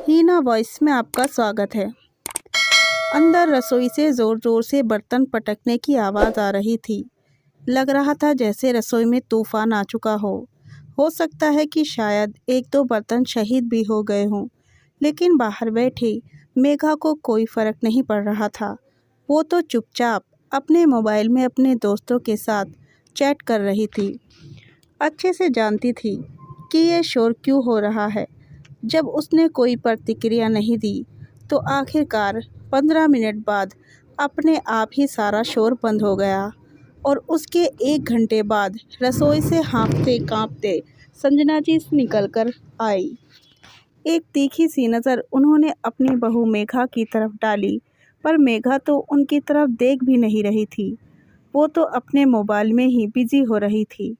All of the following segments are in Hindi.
हीना वॉइस में आपका स्वागत है। अंदर रसोई से ज़ोर ज़ोर से बर्तन पटकने की आवाज़ आ रही थी। लग रहा था जैसे रसोई में तूफान आ चुका हो। सकता है कि शायद एक दो बर्तन शहीद भी हो गए हों, लेकिन बाहर बैठी मेघा को कोई फ़र्क नहीं पड़ रहा था। वो तो चुपचाप अपने मोबाइल में अपने दोस्तों के साथ चैट कर रही थी। अच्छे से जानती थी कि ये शोर क्यों हो रहा है। जब उसने कोई प्रतिक्रिया नहीं दी तो आखिरकार 15 मिनट बाद अपने आप ही सारा शोर बंद हो गया और उसके 1 घंटे बाद रसोई से हाँफते काँपते संजना जी निकल कर आई। एक तीखी सी नज़र उन्होंने अपनी बहू मेघा की तरफ डाली, पर मेघा तो उनकी तरफ देख भी नहीं रही थी। वो तो अपने मोबाइल में ही बिजी हो रही थी।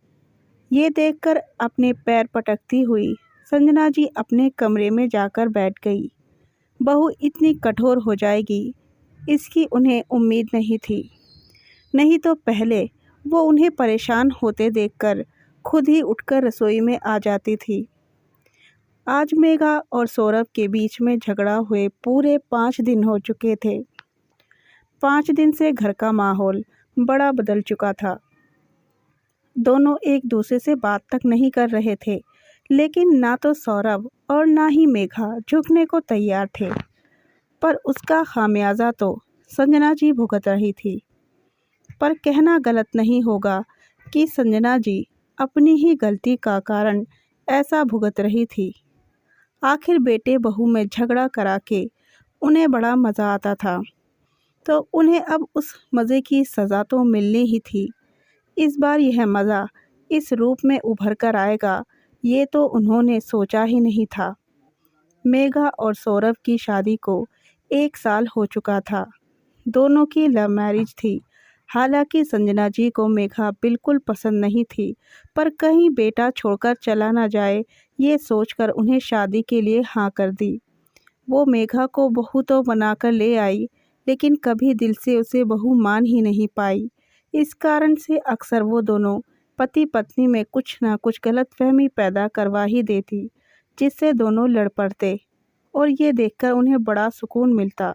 ये देखकर अपने पैर पटकती हुई संजना जी अपने कमरे में जाकर बैठ गई। बहू इतनी कठोर हो जाएगी, इसकी उन्हें उम्मीद नहीं थी। नहीं तो पहले वो उन्हें परेशान होते देखकर खुद ही उठकर रसोई में आ जाती थी। आज मेघा और सौरभ के बीच में झगड़ा हुए पूरे 5 दिन हो चुके थे। 5 दिन से घर का माहौल बड़ा बदल चुका था। दोनों एक दूसरे से बात तक नहीं कर रहे थे, लेकिन ना तो सौरभ और ना ही मेघा झुकने को तैयार थे। पर उसका खामियाजा तो संजना जी भुगत रही थी। पर कहना गलत नहीं होगा कि संजना जी अपनी ही गलती का कारण ऐसा भुगत रही थी। आखिर बेटे बहू में झगड़ा करा के उन्हें बड़ा मज़ा आता था, तो उन्हें अब उस मज़े की सज़ा तो मिलनी ही थी। इस बार यह मज़ा इस रूप में उभर कर आएगा, ये तो उन्होंने सोचा ही नहीं था। मेघा और सौरभ की शादी को 1 साल हो चुका था। दोनों की लव मैरिज थी। हालांकि संजना जी को मेघा बिल्कुल पसंद नहीं थी, पर कहीं बेटा छोड़कर चला ना जाए, ये सोचकर उन्हें शादी के लिए हाँ कर दी। वो मेघा को बहू तो बनाकर ले आई, लेकिन कभी दिल से उसे बहू मान ही नहीं पाई। इस कारण से अक्सर वो दोनों पति पत्नी में कुछ ना कुछ गलतफहमी पैदा करवा ही देती, जिससे दोनों लड़ पड़ते और ये देखकर उन्हें बड़ा सुकून मिलता।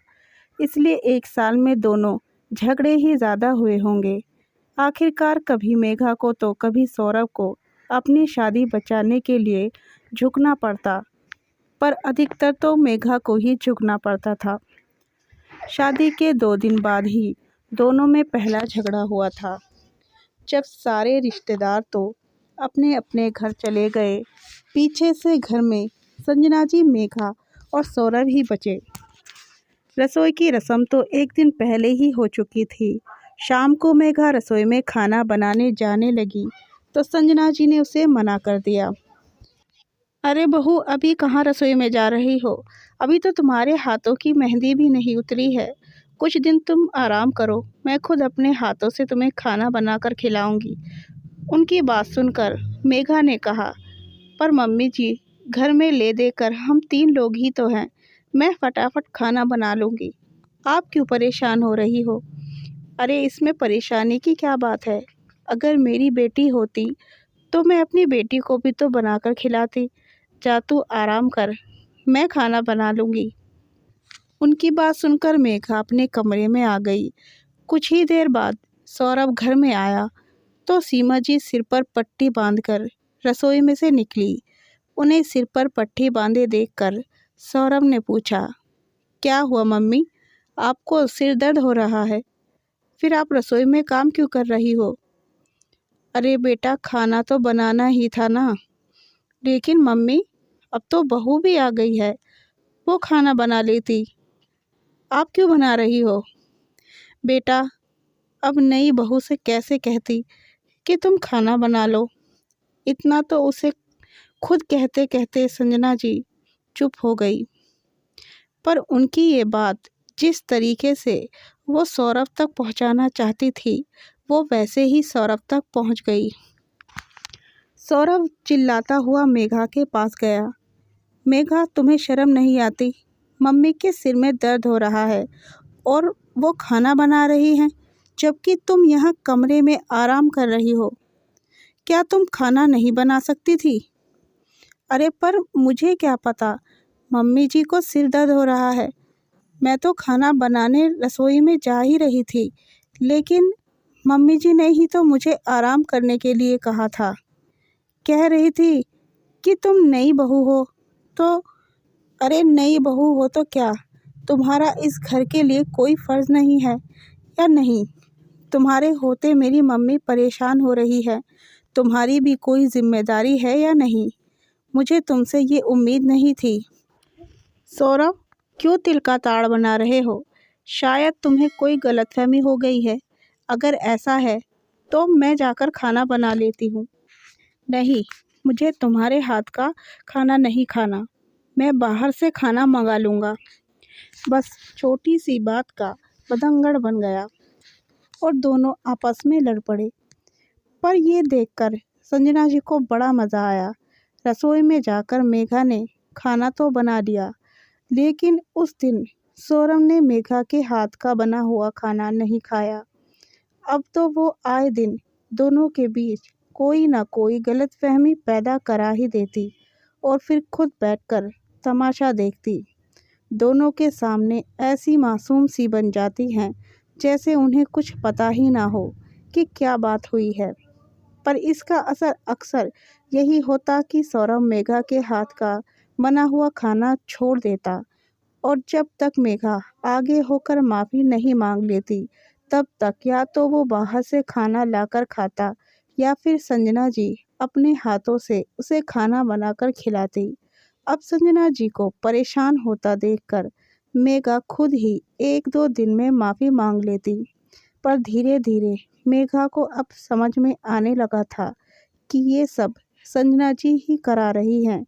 इसलिए 1 साल में दोनों झगड़े ही ज़्यादा हुए होंगे। आखिरकार कभी मेघा को तो कभी सौरभ को अपनी शादी बचाने के लिए झुकना पड़ता, पर अधिकतर तो मेघा को ही झुकना पड़ता था। शादी के 2 दिन बाद ही दोनों में पहला झगड़ा हुआ था, जब सारे रिश्तेदार तो अपने अपने घर चले गए। पीछे से घर में संजना जी, मेघा और सौरभ ही बचे। रसोई की रस्म तो 1 दिन पहले ही हो चुकी थी। शाम को मेघा रसोई में खाना बनाने जाने लगी तो संजना जी ने उसे मना कर दिया। अरे बहू, अभी कहाँ रसोई में जा रही हो? अभी तो तुम्हारे हाथों की मेहंदी भी नहीं उतरी है। कुछ दिन तुम आराम करो, मैं खुद अपने हाथों से तुम्हें खाना बनाकर खिलाऊंगी। उनकी बात सुनकर मेघा ने कहा, पर मम्मी जी, घर में ले देकर हम 3 लोग ही तो हैं। मैं फटाफट खाना बना लूँगी। आप क्यों परेशान हो रही हो? अरे इसमें परेशानी की क्या बात है? अगर मेरी बेटी होती तो मैं अपनी बेटी को भी तो बनाकर खिलाती। जा तू आराम कर, मैं खाना बना लूँगी। उनकी बात सुनकर मेघा अपने कमरे में आ गई। कुछ ही देर बाद सौरभ घर में आया तो सीमा जी सिर पर पट्टी बांधकर रसोई में से निकली। उन्हें सिर पर पट्टी बांधे देखकर सौरभ ने पूछा, क्या हुआ मम्मी, आपको सिर दर्द हो रहा है? फिर आप रसोई में काम क्यों कर रही हो? अरे बेटा, खाना तो बनाना ही था ना। लेकिन मम्मी, अब तो बहू भी आ गई है, वो खाना बना लेती। आप क्यों बना रही हो? बेटा, अब नई बहू से कैसे कहती कि तुम खाना बना लो? इतना तो उसे खुद कहते कहते संजना जी चुप हो गई। पर उनकी ये बात जिस तरीके से वो सौरभ तक पहुंचाना चाहती थी, वो वैसे ही सौरभ तक पहुंच गई। सौरभ चिल्लाता हुआ मेघा के पास गया। मेघा, तुम्हें शर्म नहीं आती? मम्मी के सिर में दर्द हो रहा है और वो खाना बना रही हैं, जबकि तुम यहाँ कमरे में आराम कर रही हो। क्या तुम खाना नहीं बना सकती थी? अरे पर मुझे क्या पता, मम्मी जी को सिर दर्द हो रहा है। मैं तो खाना बनाने रसोई में जा ही रही थी, लेकिन मम्मी जी ने ही तो मुझे आराम करने के लिए कहा था। कह रही थी कि तुम नई बहू हो तो अरे नई बहू हो तो क्या, तुम्हारा इस घर के लिए कोई फ़र्ज़ नहीं है या नहीं? तुम्हारे होते मेरी मम्मी परेशान हो रही है, तुम्हारी भी कोई ज़िम्मेदारी है या नहीं? मुझे तुमसे ये उम्मीद नहीं थी। सौरभ, क्यों तिल का ताड़ बना रहे हो? शायद तुम्हें कोई गलतफहमी हो गई है। अगर ऐसा है तो मैं जाकर खाना बना लेती हूँ। नहीं, मुझे तुम्हारे हाथ का खाना नहीं खाना। मैं बाहर से खाना मंगा लूँगा। बस छोटी सी बात का बतंगड़ बन गया और दोनों आपस में लड़ पड़े। पर ये देखकर संजना जी को बड़ा मज़ा आया। रसोई में जाकर मेघा ने खाना तो बना लिया, लेकिन उस दिन सौरभ ने मेघा के हाथ का बना हुआ खाना नहीं खाया। अब तो वो आए दिन दोनों के बीच कोई ना कोई गलतफहमी पैदा करा ही देती और फिर खुद बैठकर तमाशा देखती। दोनों के सामने ऐसी मासूम सी बन जाती हैं जैसे उन्हें कुछ पता ही ना हो कि क्या बात हुई है। पर इसका असर अक्सर यही होता कि सौरभ मेघा के हाथ का बना हुआ खाना छोड़ देता और जब तक मेघा आगे होकर माफ़ी नहीं मांग लेती, तब तक या तो वो बाहर से खाना लाकर खाता या फिर संजना जी अपने हाथों से उसे खाना बनाकर खिलाती। अब संजना जी को परेशान होता देखकर मेघा खुद ही 1-2 दिन में माफ़ी मांग लेती। पर धीरे धीरे मेघा को अब समझ में आने लगा था कि ये सब संजना जी ही करा रही हैं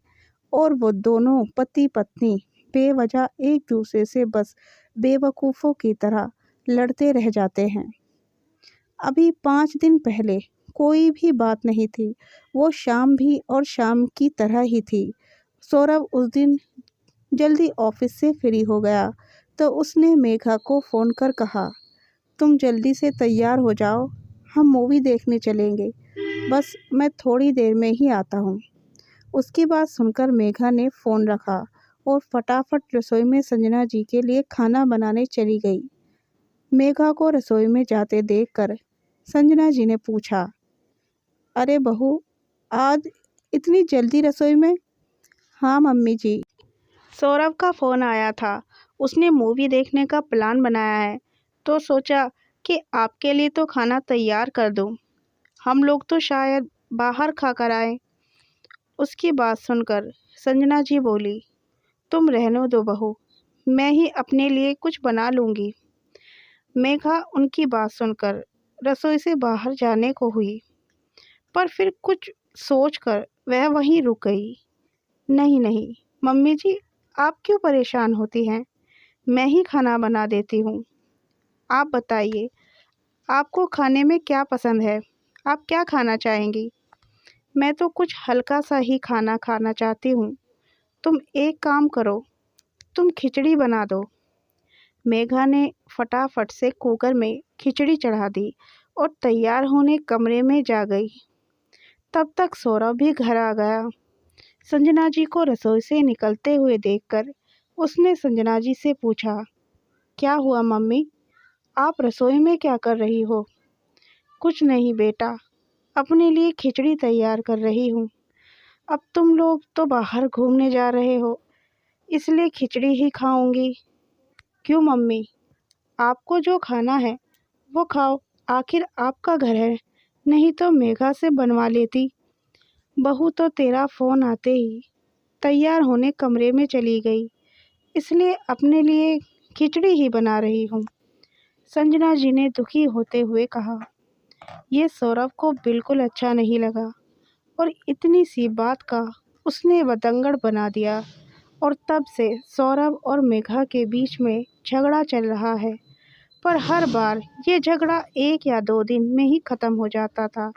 और वो दोनों पति पत्नी बेवजह एक दूसरे से बस बेवकूफ़ों की तरह लड़ते रह जाते हैं। अभी 5 दिन पहले कोई भी बात नहीं थी, वो शाम भी और शाम की तरह ही थी। सौरभ उस दिन जल्दी ऑफिस से फ्री हो गया तो उसने मेघा को फ़ोन कर कहा, तुम जल्दी से तैयार हो जाओ, हम मूवी देखने चलेंगे। बस मैं थोड़ी देर में ही आता हूँ। उसकी बात सुनकर मेघा ने फ़ोन रखा और फटाफट रसोई में संजना जी के लिए खाना बनाने चली गई। मेघा को रसोई में जाते देखकर संजना जी ने पूछा, अरे बहू, आज इतनी जल्दी रसोई में? हाँ मम्मी जी, सौरभ का फ़ोन आया था। उसने मूवी देखने का प्लान बनाया है, तो सोचा कि आपके लिए तो खाना तैयार कर दूं। हम लोग तो शायद बाहर खा कर आए। उसकी बात सुनकर संजना जी बोली, तुम रहने दो बहू, मैं ही अपने लिए कुछ बना लूँगी। मेघा उनकी बात सुनकर रसोई से बाहर जाने को हुई, पर फिर कुछ सोचकर वह वहीं रुक गई। नहीं नहीं मम्मी जी, आप क्यों परेशान होती हैं? मैं ही खाना बना देती हूँ। आप बताइए, आपको खाने में क्या पसंद है? आप क्या खाना चाहेंगी? मैं तो कुछ हल्का सा ही खाना खाना चाहती हूँ। तुम एक काम करो, तुम खिचड़ी बना दो। मेघा ने फटाफट से कुकर में खिचड़ी चढ़ा दी और तैयार होने कमरे में जा गई। तब तक सौरभ भी घर आ गया। संजना जी को रसोई से निकलते हुए देखकर उसने संजना जी से पूछा, क्या हुआ मम्मी, आप रसोई में क्या कर रही हो? कुछ नहीं बेटा, अपने लिए खिचड़ी तैयार कर रही हूँ। अब तुम लोग तो बाहर घूमने जा रहे हो, इसलिए खिचड़ी ही खाऊंगी। क्यों मम्मी, आपको जो खाना है वो खाओ, आखिर आपका घर है, नहीं तो मेघा से बनवा लेती। बहू तो तेरा फ़ोन आते ही तैयार होने कमरे में चली गई, इसलिए अपने लिए खिचड़ी ही बना रही हूँ। संजना जी ने दुखी होते हुए कहा। ये सौरभ को बिल्कुल अच्छा नहीं लगा और इतनी सी बात का उसने बतंगड़ बना दिया और तब से सौरभ और मेघा के बीच में झगड़ा चल रहा है। पर हर बार ये झगड़ा 1 या 2 दिन में ही ख़त्म हो जाता था,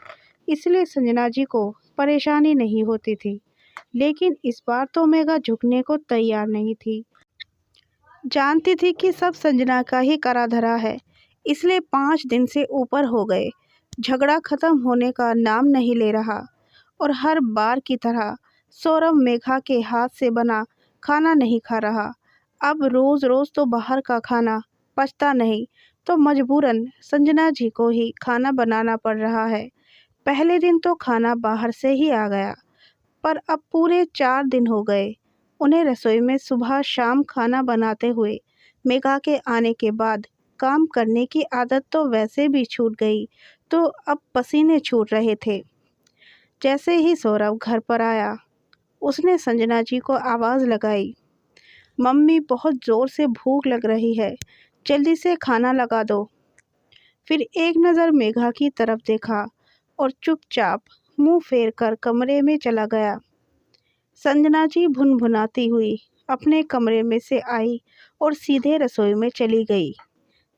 इसलिए संजना जी को परेशानी नहीं होती थी। लेकिन इस बार तो मेघा झुकने को तैयार नहीं थी। जानती थी कि सब संजना का ही करा धरा है, इसलिए 5 दिन से ऊपर हो गए, झगड़ा ख़त्म होने का नाम नहीं ले रहा और हर बार की तरह सौरभ मेघा के हाथ से बना खाना नहीं खा रहा। अब रोज़ रोज़ तो बाहर का खाना पचता नहीं, तो मजबूरन संजना जी को ही खाना बनाना पड़ रहा है। पहले दिन तो खाना बाहर से ही आ गया, पर अब पूरे 4 दिन हो गए उन्हें रसोई में सुबह शाम खाना बनाते हुए। मेघा के आने के बाद काम करने की आदत तो वैसे भी छूट गई, तो अब पसीने छूट रहे थे। जैसे ही सौरभ घर पर आया, उसने संजना जी को आवाज़ लगाई, मम्मी बहुत ज़ोर से भूख लग रही है, जल्दी से खाना लगा दो। फिर एक नज़र मेघा की तरफ देखा और चुपचाप मुंह फेर कर कमरे में चला गया। संजना जी भुनभुनाती हुई अपने कमरे में से आई और सीधे रसोई में चली गई।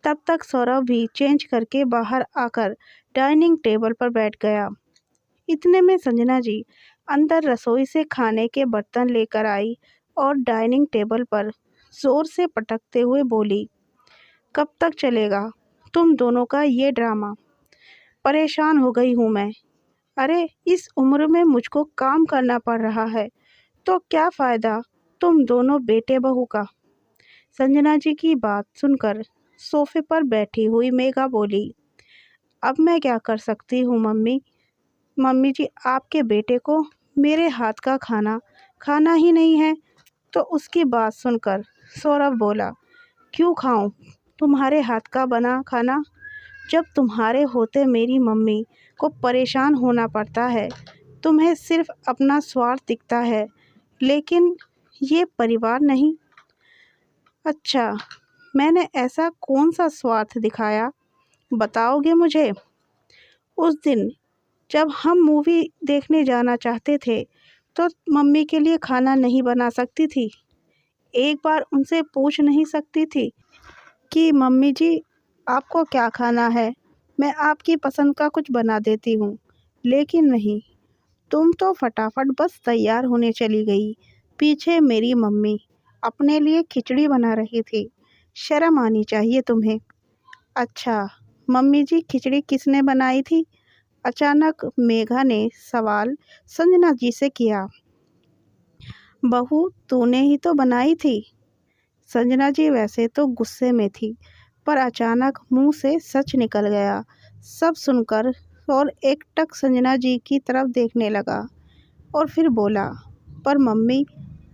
तब तक सौरभ भी चेंज करके बाहर आकर डाइनिंग टेबल पर बैठ गया। इतने में संजना जी अंदर रसोई से खाने के बर्तन लेकर आई और डाइनिंग टेबल पर जोर से पटकते हुए बोली, कब तक चलेगा तुम दोनों का ये ड्रामा? परेशान हो गई हूँ मैं। अरे इस उम्र में मुझको काम करना पड़ रहा है, तो क्या फ़ायदा तुम दोनों बेटे बहू का? संजना जी की बात सुनकर सोफे पर बैठी हुई मेघा बोली, अब मैं क्या कर सकती हूँ मम्मी? मम्मी जी, आपके बेटे को मेरे हाथ का खाना खाना ही नहीं है। तो उसकी बात सुनकर सौरभ बोला, क्यों खाऊं तुम्हारे हाथ का बना खाना? जब तुम्हारे होते मेरी मम्मी को परेशान होना पड़ता है। तुम्हें सिर्फ अपना स्वार्थ दिखता है, लेकिन ये परिवार नहीं। अच्छा, मैंने ऐसा कौन सा स्वार्थ दिखाया, बताओगे मुझे? उस दिन जब हम मूवी देखने जाना चाहते थे, तो मम्मी के लिए खाना नहीं बना सकती थी? एक बार उनसे पूछ नहीं सकती थी कि मम्मी जी आपको क्या खाना है, मैं आपकी पसंद का कुछ बना देती हूँ? लेकिन नहीं, तुम तो फटाफट बस तैयार होने चली गई। पीछे मेरी मम्मी अपने लिए खिचड़ी बना रही थी। शर्म आनी चाहिए तुम्हें। अच्छा मम्मी जी, खिचड़ी किसने बनाई थी? अचानक मेघा ने सवाल संजना जी से किया। बहू, तूने ही तो बनाई थी। संजना जी वैसे तो गुस्से में थी, पर अचानक मुंह से सच निकल गया। सब सुनकर और एकटक संजना जी की तरफ देखने लगा और फिर बोला, पर मम्मी,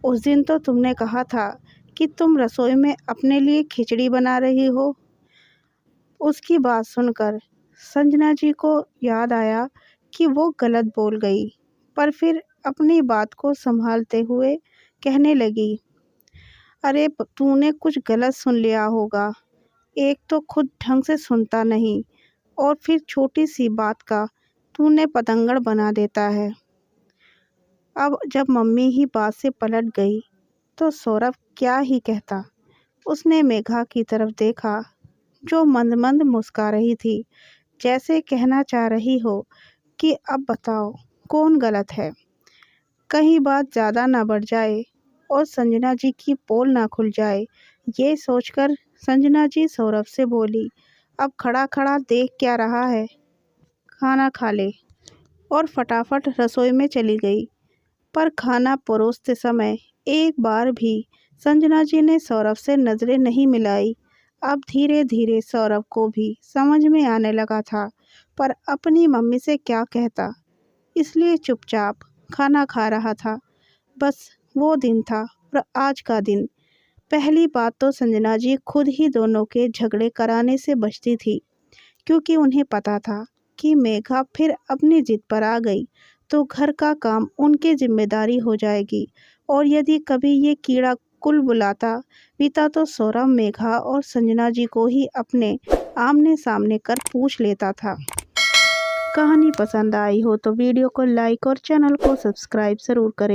उस दिन तो तुमने कहा था कि तुम रसोई में अपने लिए खिचड़ी बना रही हो। उसकी बात सुनकर संजना जी को याद आया कि वो गलत बोल गई, पर फिर अपनी बात को संभालते हुए कहने लगी, अरे तूने कुछ गलत सुन लिया होगा। एक तो खुद ढंग से सुनता नहीं, और फिर छोटी सी बात का तूने पतंगड़ बना देता है। अब जब मम्मी ही बात से पलट गई, तो सौरभ क्या ही कहता। उसने मेघा की तरफ देखा, जो मंद मंद मुस्कुरा रही थी, जैसे कहना चाह रही हो कि अब बताओ कौन गलत है। कहीं बात ज़्यादा ना बढ़ जाए और संजना जी की पोल ना खुल जाए, ये सोचकर संजना जी सौरभ से बोली, अब खड़ा खड़ा देख क्या रहा है, खाना खा ले। और फटाफट रसोई में चली गई। पर खाना परोसते समय एक बार भी संजना जी ने सौरभ से नज़रें नहीं मिलाई। अब धीरे धीरे सौरभ को भी समझ में आने लगा था, पर अपनी मम्मी से क्या कहता, इसलिए चुपचाप खाना खा रहा था। बस वो दिन था और आज का दिन। पहली बात तो संजना जी खुद ही दोनों के झगड़े कराने से बचती थी, क्योंकि उन्हें पता था कि मेघा फिर अपनी जिद पर आ गई तो घर का काम उनकी जिम्मेदारी हो जाएगी, और यदि कभी ये कीड़ा कुल बुलाता बीता तो सौरभ मेघा और संजना जी को ही अपने आमने सामने कर पूछ लेता था। कहानी पसंद आई हो तो वीडियो को लाइक और चैनल को सब्सक्राइब ज़रूर करें।